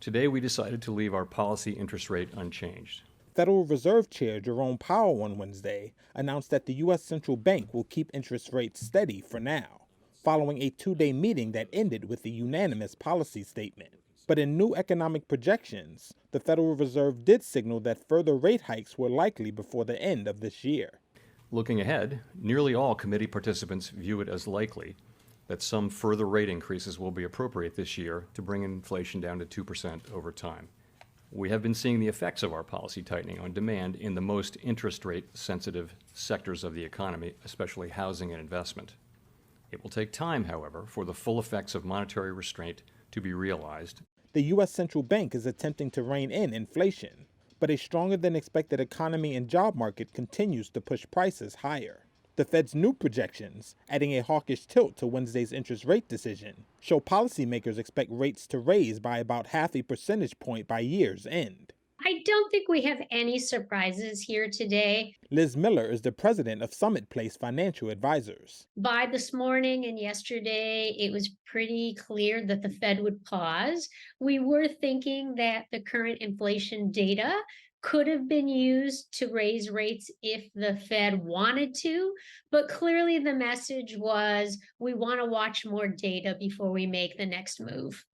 Today, we decided to leave our policy interest rate unchanged. Federal Reserve Chair Jerome Powell on Wednesday announced that the U.S. Central Bank will keep interest rates steady for now, following a two-day meeting that ended with a unanimous policy statement. But in new economic projections, the Federal Reserve did signal that further rate hikes were likely before the end of this year. Looking ahead, nearly all committee participants view it as likely that some further rate increases will be appropriate this year to bring inflation down to 2% over time. We have been seeing the effects of our policy tightening on demand in the most interest rate sensitive sectors of the economy, especially housing and investment. It will take time, however, for the full effects of monetary restraint to be realized. The U.S. Central Bank is attempting to rein in inflation, but a stronger than expected economy and job market continues to push prices higher. The Fed's new projections, adding a hawkish tilt to Wednesday's interest rate decision, show policymakers expect rates to raise by about half a percentage point by year's end. I don't think we have any surprises here today. Liz Miller is the president of Summit Place Financial Advisors. By this morning and yesterday, it was pretty clear that the Fed would pause. We were thinking that the current inflation data could have been used to raise rates if the Fed wanted to, but clearly the message was we want to watch more data before we make the next move.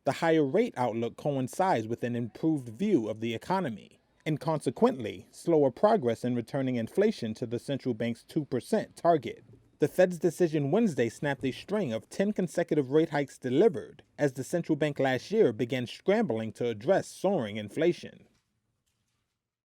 The higher rate outlook coincides with an improved view of the economy, and consequently, slower progress in returning inflation to the central bank's 2% target. The Fed's decision Wednesday snapped a string of 10 consecutive rate hikes delivered as the central bank last year began scrambling to address soaring inflation.